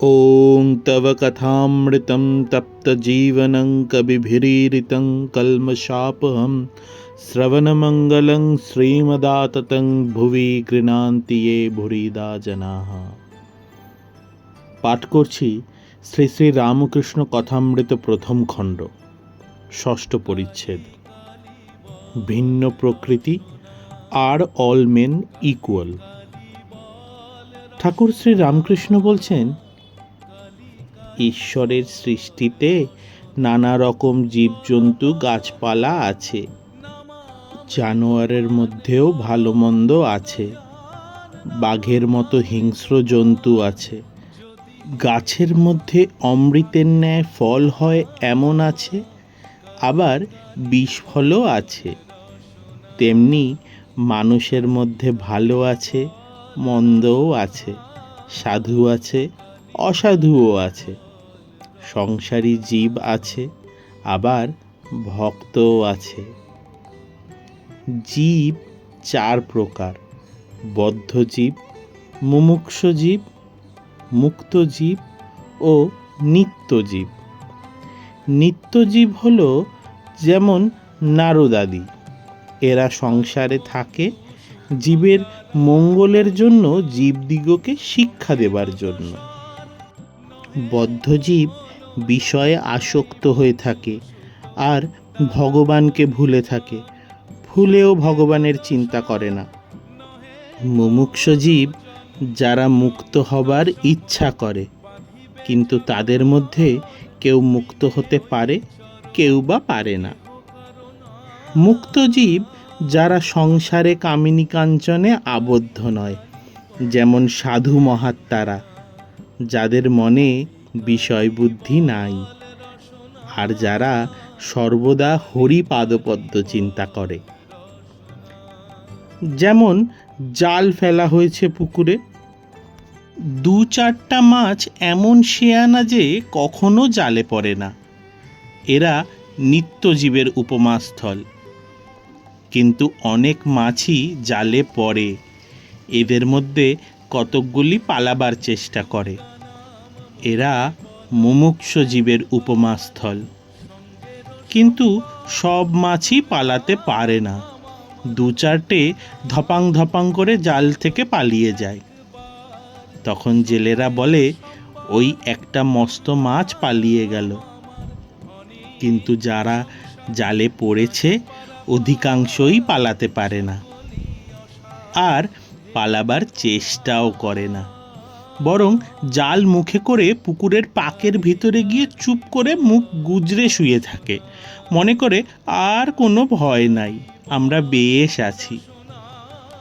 ॐ तव कथामृतं तप्तजीवनं कविभिरीरितं कल्मषापहं श्रवणमङ्गलं श्रीमदाततं भुवि गृह्णान्ति ये भुरिदा जनाः। পাঠ করছি শ্রী শ্রী রামকৃষ্ণ কথামৃত প্রথম খণ্ড, ষষ্ঠ পরিচ্ছেদ, ভিন্ন প্রকৃতি আর অল মেন ইকুয়াল। ঠাকুর শ্রী রামকৃষ্ণ বলছেন, ঈশ্বরের সৃষ্টিতে নানা রকম জীবজন্তু গাছপালা আছে, জানোয়ারের মধ্যেও ভালো মন্দ আছে, বাঘের মতো হিংস্র জন্তু আছে, গাছের মধ্যে অমৃতের ন্যায় ফল হয় এমন আছে, আবার বিষ ফলও আছে। তেমনি মানুষের মধ্যে ভালো আছে, মন্দও আছে, সাধু আছে, অসাধুও আছে, সংসারী জীব আছে, আবার ভক্তও আছে। জীব চার প্রকার: বদ্ধ জীব, মুমুক্ষু জীব, মুক্ত জীব ও নিত্য জীব। নিত্য জীব হল যেমন নারদাদি, এরা সংসারে থাকে জীবের মঙ্গলের জন্য, জীবদিগকে শিক্ষা দেবার জন্য। বদ্ধজীব বিষয়ে আসক্ত হয়ে থাকে আর ভগবানকে ভুলে থাকে, ভুলেও ভগবানের চিন্তা করে না। মুমুক্ষু জীব যারা মুক্ত হবার ইচ্ছা করে, কিন্তু তাদের মধ্যে কেউ মুক্ত হতে পারে, কেউ বা পারে না। মুক্ত জীব যারা সংসারে কামিনী কাঞ্চনে আবদ্ধ নয়, যেমন সাধু মহাত্মারা, যাদের মনে বিষয় বুদ্ধি নাই, আর যারা সর্বদা হরি পাদপদ্ম চিন্তা করে। যেমন জাল ফেলা হয়েছে পুকুরে, দু চারটা মাছ এমন শেয়ানা যে কখনো জালে পড়ে না, এরা নিত্যজীবের উপমাস্থল। কিন্তু অনেক মাছই জালে পড়ে, এদের মধ্যে কতকগুলি পালাবার চেষ্টা করে, এরা মুমুক্ষু জীবের উপমাস্থল। কিন্তু সব মাছই পালাতে পারে না, দু চারটে ধপাং ধপাং করে জাল থেকে পালিয়ে যায়। তখন জেলেরা বলে, ওই একটা মস্ত মাছ পালিয়ে গেল। কিন্তু যারা জালে পড়েছে অধিকাংশই পালাতে পারে না, আর পালাবার চেষ্টাও করে না, বরং জাল মুখে করে পুকুরের পাকের ভিতরে গিয়ে চুপ করে মুখ গুজরে শুয়ে থাকে, মনে করে আর কোনো ভয় নাই, আমরা বেশ আছি।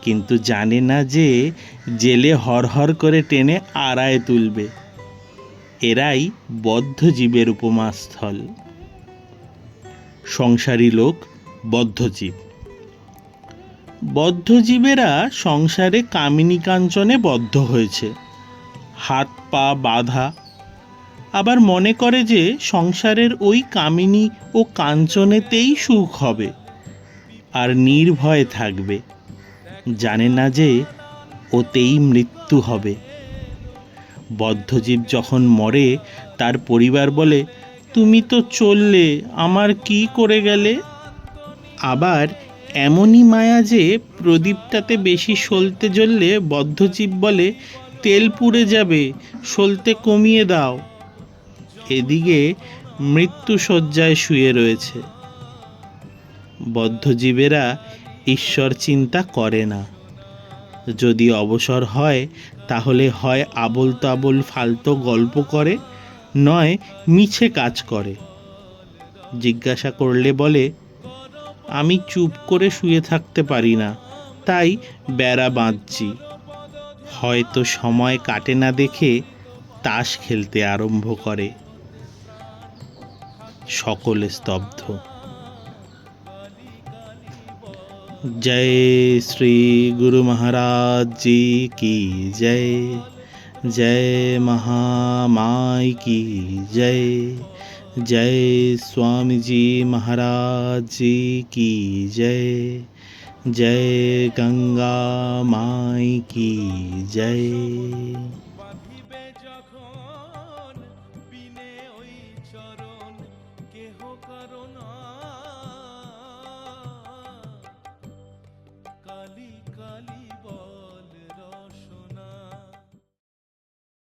কিন্তু জানে না যে জেলে হরহর করে টেনে আড়ায় তুলবে। এরাই বদ্ধ জীবের উপমাস্থল। সংসারী লোক বদ্ধজীব। বদ্ধজীবেরা সংসারে কামিনী কাঞ্চনে বদ্ধ হয়েছে, হাত পা বাঁধা, আবার মনে করে যে সংসারের ওই কামিনী ও কাঞ্চনেতেই সুখ হবে আর নির্ভয়ে থাকবে, জানে না যে ওতেই মৃত্যু হবে। বদ্ধজীব যখন মরে, তার পরিবার বলে, তুমি তো চললে, আমার কি করে গেলে? আবার এমনই মায়া যে প্রদীপটাতে বেশি সলতে জ্বললে বদ্ধজীব বলে, তেল পুড়ে যাবে, সলতে কমিয়ে দাও। এদিকে মৃত্যু শয্যায় শুয়ে রয়েছে। বদ্ধজীবেরা ঈশ্বর চিন্তা করে না। যদি অবসর হয়, তাহলে হয় আবোল তাবোল ফালতু গল্প করে, নয় মিছে কাজ করে। জিজ্ঞাসা করলে বলে, আমি চুপ করে শুয়ে থাকতে পারি না, তাই বেড়া বাঁধছি। হয়তো সময় কাটে না দেখে তাস খেলতে আরম্ভ করে। সকলে স্তব্ধ। জয় শ্রী গুরু মহারাজ জি কি জয়, জয় महामाई की जय, जय स्वामी जी महाराज जी की जय, जय गंगा माई की जय। মন বিনে ওই চরণ